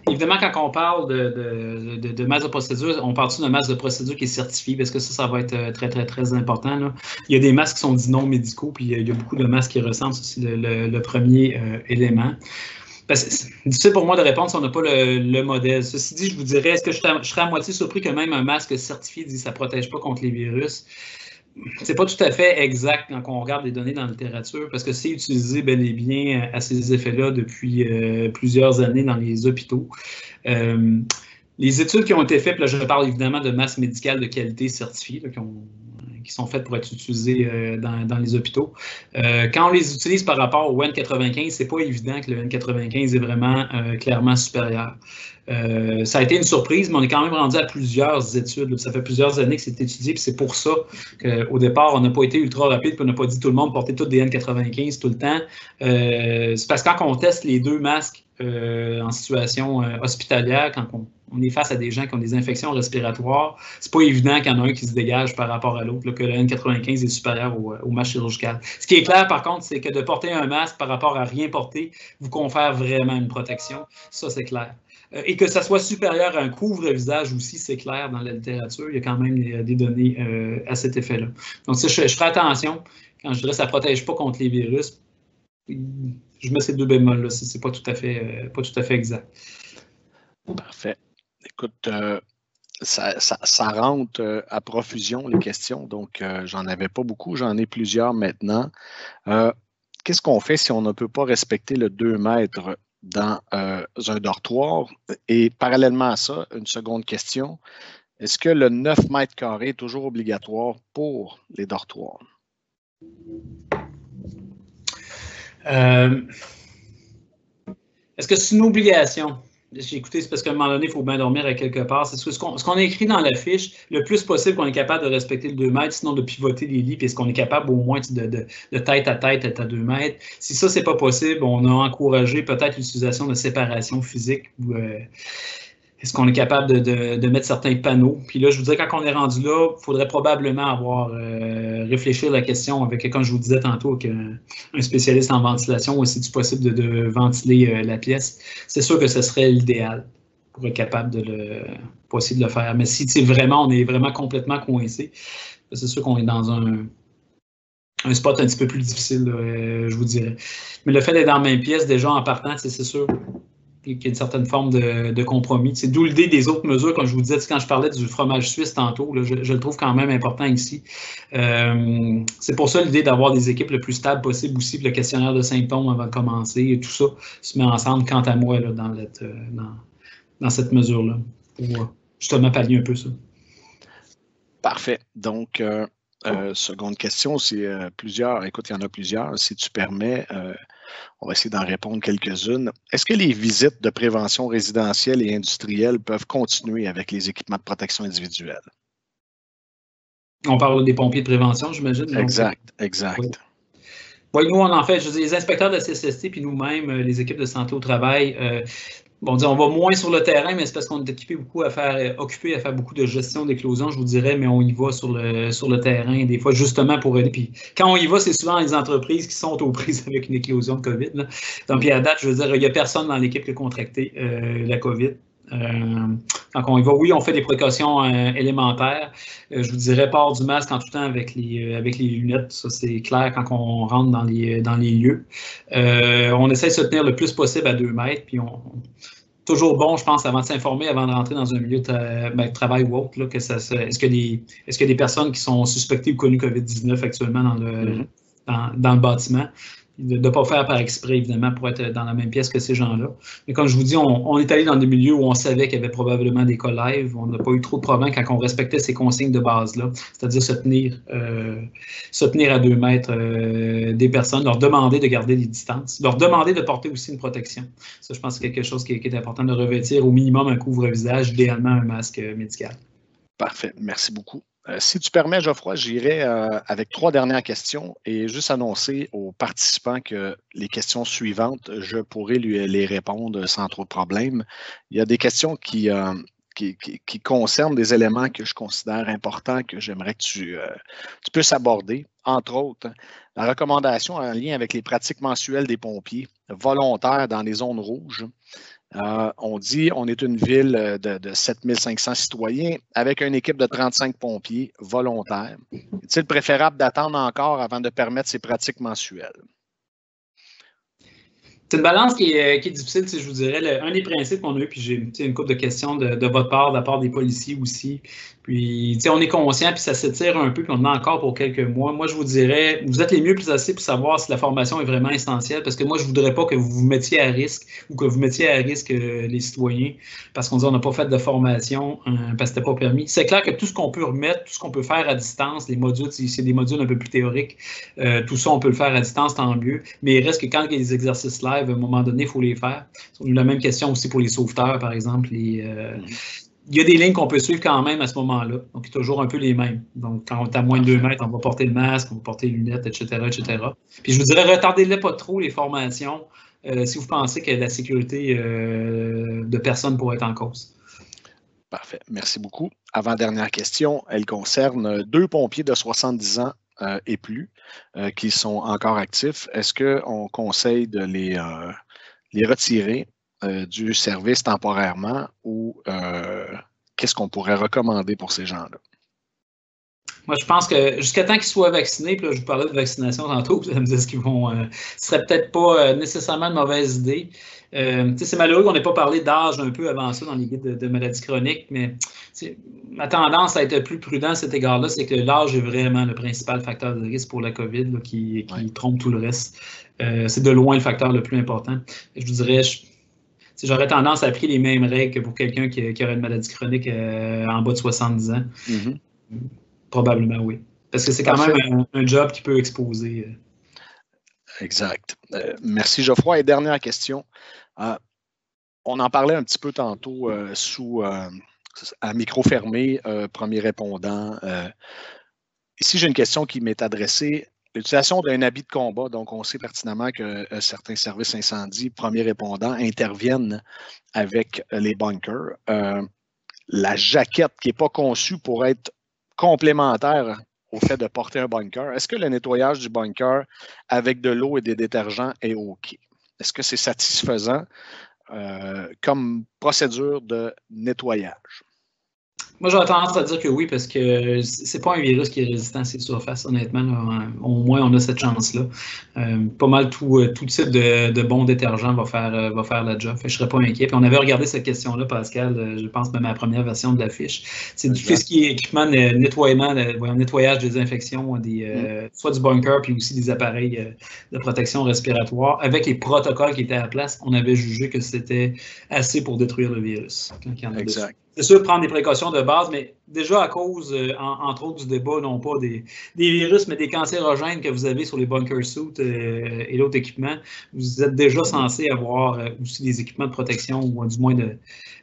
Évidemment, quand on parle de masque de procédure, on parle d'un masque de procédure qui est certifié, parce que ça va être très, très, très important, là. Il y a des masques qui sont dits non médicaux, puis il y a beaucoup de masques qui ressemblent, c'est le premier élément. C'est difficile pour moi de répondre si on n'a pas le modèle. Ceci dit, je vous dirais, est-ce que je serais à moitié surpris que même un masque certifié dit que ça ne protège pas contre les virus? C'est pas tout à fait exact quand on regarde les données dans la littérature, parce que c'est utilisé bel et bien à ces effets-là depuis plusieurs années dans les hôpitaux. Les études qui ont été faites, là, je parle évidemment de masques médicales de qualité certifiés, là, qui sont faites pour être utilisées dans les hôpitaux. Quand on les utilise par rapport au N95, c'est pas évident que le N95 est vraiment clairement supérieur. Ça a été une surprise, mais on est quand même rendu à plusieurs études, là. Ça fait plusieurs années que c'est étudié, puis c'est pour ça qu'au départ, on n'a pas été ultra rapide, puis on n'a pas dit tout le monde porter tous des N95 tout le temps. C'est parce que quand on teste les deux masques en situation hospitalière, quand on est face à des gens qui ont des infections respiratoires, c'est pas évident qu'il y en a un qui se dégage par rapport à l'autre, que le N95 est supérieur au masque chirurgical. Ce qui est clair, par contre, c'est que de porter un masque par rapport à rien porter vous confère vraiment une protection. Ça, c'est clair. Et que ça soit supérieur à un couvre-visage aussi, c'est clair dans la littérature. Il y a quand même des données à cet effet-là. Donc, je ferai attention quand je dirais que ça ne protège pas contre les virus. Je mets ces deux bémols-là, c'est pas tout à fait exact. Parfait. Écoute, ça rentre à profusion, les questions. Donc, j'en avais pas beaucoup, j'en ai plusieurs maintenant. Qu'est-ce qu'on fait si on ne peut pas respecter le 2 mètres dans un dortoir? Et parallèlement à ça, une seconde question. Est-ce que le 9 mètres carrés est toujours obligatoire pour les dortoirs? Est-ce que c'est une obligation? J'ai écouté, c'est parce qu'à un moment donné, il faut bien dormir à quelque part. C'est ce qu'on a écrit dans la fiche, le plus possible qu'on est capable de respecter le 2 mètres, sinon de pivoter les lits, puis est-ce qu'on est capable au moins de tête à tête être à 2 mètres. Si ça, c'est pas possible, on a encouragé peut-être l'utilisation de séparation physique. Est-ce qu'on est capable de mettre certains panneaux? Puis là, je vous dirais, quand on est rendu là, il faudrait probablement avoir réfléchi à la question avec, comme je vous disais tantôt, avec un spécialiste en ventilation, ou si c'est possible de ventiler la pièce. C'est sûr que ce serait l'idéal pour être capable pour essayer de le faire. Mais si on est vraiment complètement coincé, c'est sûr qu'on est dans un spot un petit peu plus difficile, je vous dirais. Mais le fait d'être dans la même pièce, déjà en partant, c'est sûr qu'il y a une certaine forme de compromis. C'est d'où l'idée des autres mesures, comme je vous disais, quand je parlais du fromage suisse tantôt, là, je le trouve quand même important ici. C'est pour ça l'idée d'avoir des équipes le plus stables possible aussi, le questionnaire de symptômes avant de commencer, et tout ça se met ensemble, quant à moi, là, dans cette mesure-là, pour justement pallier un peu ça. Parfait. Donc, seconde question, c'est plusieurs. Écoute, il y en a plusieurs. Si tu permets, on va essayer d'en répondre quelques-unes. Est-ce que les visites de prévention résidentielle et industrielle peuvent continuer avec les équipements de protection individuelle? On parle des pompiers de prévention, j'imagine. Exact. Oui, nous, on en fait, je veux dire, les inspecteurs de la CSST, puis nous-mêmes, les équipes de santé au travail, on va moins sur le terrain, mais c'est parce qu'on est occupé à faire beaucoup de gestion d'éclosion, je vous dirais, mais on y va sur le terrain, des fois, justement pour aider. Puis quand on y va, c'est souvent les entreprises qui sont aux prises avec une éclosion de COVID, là. Donc, puis à date, je veux dire, il n'y a personne dans l'équipe qui a contracté la COVID. Donc, on y va. Oui, on fait des précautions élémentaires. Je vous dirais, port du masque en tout temps avec les lunettes. Ça, c'est clair quand on rentre dans les lieux. On essaie de se tenir le plus possible à 2 mètres. Puis, toujours bon, je pense, avant de s'informer, avant de rentrer dans un milieu de travail ou autre, là, est-ce qu'il y a des personnes qui sont suspectées ou connues COVID-19 actuellement dans le bâtiment? De ne pas faire par exprès, évidemment, pour être dans la même pièce que ces gens-là. Mais comme je vous dis, on est allé dans des milieux où on savait qu'il y avait probablement des cas live. On n'a pas eu trop de problèmes quand on respectait ces consignes de base-là, c'est-à-dire se tenir à 2 mètres des personnes, leur demander de garder des distances, leur demander de porter aussi une protection. Ça, je pense que c'est quelque chose qui est important de revêtir au minimum un couvre-visage, idéalement un masque médical. Parfait. Merci beaucoup. Si tu permets, Geoffroy, j'irai avec 3 dernières questions et juste annoncer aux participants que les questions suivantes, je pourrai les répondre sans trop de problèmes. Il y a des questions qui concernent des éléments que je considère importants, que j'aimerais que tu puisses aborder. Entre autres, la recommandation en lien avec les pratiques mensuelles des pompiers volontaires dans les zones rouges. On dit on est une ville de 7500 citoyens avec une équipe de 35 pompiers volontaires. Est-il préférable d'attendre encore avant de permettre ces pratiques mensuelles? C'est une balance qui est difficile, je vous dirais. Un des principes qu'on a eu, puis j'ai une couple de questions de votre part, de la part des policiers aussi. Puis, on est conscient, puis ça s'étire un peu, puis on en a encore pour quelques mois. Moi, je vous dirais, vous êtes les mieux placés pour savoir si la formation est vraiment essentielle, parce que moi, je ne voudrais pas que vous vous mettiez à risque ou que vous mettiez à risque les citoyens, parce qu'on dit on n'a pas fait de formation, parce que ce n'était pas permis. C'est clair que tout ce qu'on peut remettre, tout ce qu'on peut faire à distance, les modules, si c'est des modules un peu plus théoriques, tout ça, on peut le faire à distance, tant mieux. Mais il reste que quand il y a des exercices live, à un moment donné, il faut les faire. On a eu la même question aussi pour les sauveteurs, par exemple. Il y a des lignes qu'on peut suivre quand même à ce moment-là. Donc, toujours un peu les mêmes. Donc, quand on est à moins de 2 mètres, on va porter le masque, on va porter les lunettes, etc., etc. Puis, je vous dirais, retardez-les pas trop, les formations, si vous pensez que la sécurité de personnes pourrait être en cause. Parfait. Merci beaucoup. Avant-dernière question, elle concerne 2 pompiers de 70 ans et plus qui sont encore actifs. Est-ce qu'on conseille de les retirer du service temporairement ou qu'est-ce qu'on pourrait recommander pour ces gens-là? Moi, je pense que jusqu'à temps qu'ils soient vaccinés, puis là, je vous parlais de vaccination tantôt, vous allez me dire ce qu'ils vont. Ce serait peut-être pas nécessairement une mauvaise idée. C'est malheureux qu'on n'ait pas parlé d'âge un peu avant ça dans les guides de maladies chroniques, mais ma tendance à être plus prudent à cet égard-là, c'est que l'âge est vraiment le principal facteur de risque pour la COVID là, qui trompe tout le reste. C'est de loin le facteur le plus important. Je vous dirais, j'aurais tendance à appliquer les mêmes règles que pour quelqu'un qui aurait une maladie chronique en bas de 70 ans. Mm-hmm. Probablement, oui. Parce que c'est quand même un job qui peut exposer. Exact. Merci, Geoffroy. Et dernière question. On en parlait un petit peu tantôt à micro fermé, premier répondant. Ici, j'ai une question qui m'est adressée. L'utilisation d'un habit de combat, donc on sait pertinemment que certains services incendie, premiers répondants, interviennent avec les bunkers. La jaquette qui n'est pas conçue pour être complémentaire au fait de porter un bunker. Est-ce que le nettoyage du bunker avec de l'eau et des détergents est OK? Est-ce que c'est satisfaisant comme procédure de nettoyage? Moi, j'aurais tendance à dire que oui, parce que c'est pas un virus qui est résistant à ces surfaces, honnêtement. Là, au moins, on a cette chance-là. Pas mal tout type de bons détergents va faire la job. Je ne serais pas inquiet. Puis on avait regardé cette question-là, Pascal, je pense même à la première version de la fiche. C'est tout ce qui est équipement de nettoyage, désinfection, soit du bunker, puis aussi des appareils de protection respiratoire. Avec les protocoles qui étaient à la place, on avait jugé que c'était assez pour détruire le virus. Exact. C'est sûr, prendre des précautions de base, mais déjà à cause, entre autres, du débat, non pas des virus, mais des cancérogènes que vous avez sur les bunker suits et l'autre équipement, vous êtes déjà censé avoir aussi des équipements de protection ou du moins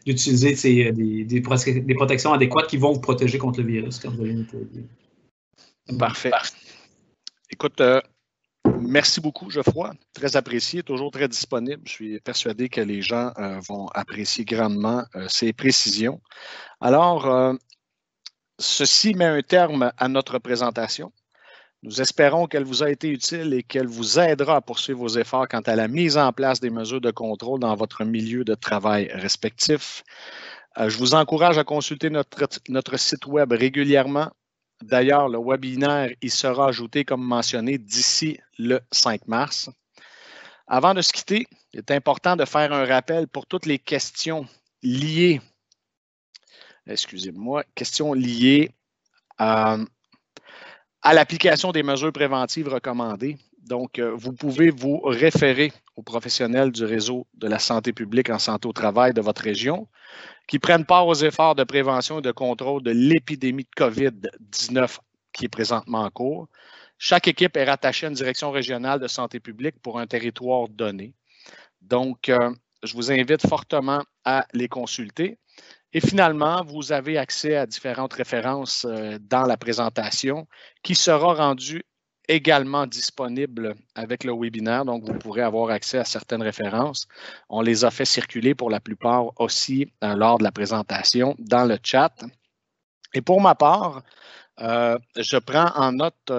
d'utiliser des protections adéquates qui vont vous protéger contre le virus quand vous allez nettoyer. Parfait. Écoute, merci beaucoup, Geoffroy. Très apprécié, toujours très disponible. Je suis persuadé que les gens vont apprécier grandement ces précisions. Alors, ceci met un terme à notre présentation. Nous espérons qu'elle vous a été utile et qu'elle vous aidera à poursuivre vos efforts quant à la mise en place des mesures de contrôle dans votre milieu de travail respectif. Je vous encourage à consulter notre site web régulièrement. D'ailleurs, le webinaire y sera ajouté comme mentionné d'ici le 5 mars. Avant de se quitter, il est important de faire un rappel pour toutes les questions liées, à l'application des mesures préventives recommandées. Donc, vous pouvez vous référer aux professionnels du réseau de la santé publique en santé au travail de votre région qui prennent part aux efforts de prévention et de contrôle de l'épidémie de COVID-19 qui est présentement en cours. Chaque équipe est rattachée à une direction régionale de santé publique pour un territoire donné. Donc, je vous invite fortement à les consulter. Et finalement, vous avez accès à différentes références dans la présentation qui sera rendue également disponible avec le webinaire. Donc, vous pourrez avoir accès à certaines références. On les a fait circuler pour la plupart aussi lors de la présentation dans le chat. Et pour ma part, je prends en note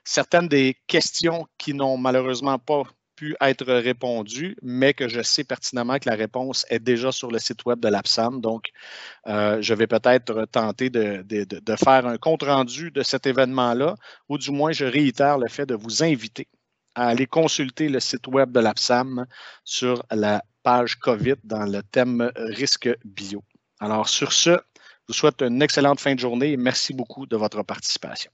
certaines des questions qui n'ont malheureusement pas pu être répondues, mais que je sais pertinemment que la réponse est déjà sur le site web de l'APSAM. Donc, je vais peut-être tenter de faire un compte-rendu de cet événement-là, ou du moins, je réitère le fait de vous inviter à aller consulter le site web de l'APSAM sur la page COVID dans le thème risque bio. Alors, sur ce, je vous souhaite une excellente fin de journée et merci beaucoup de votre participation.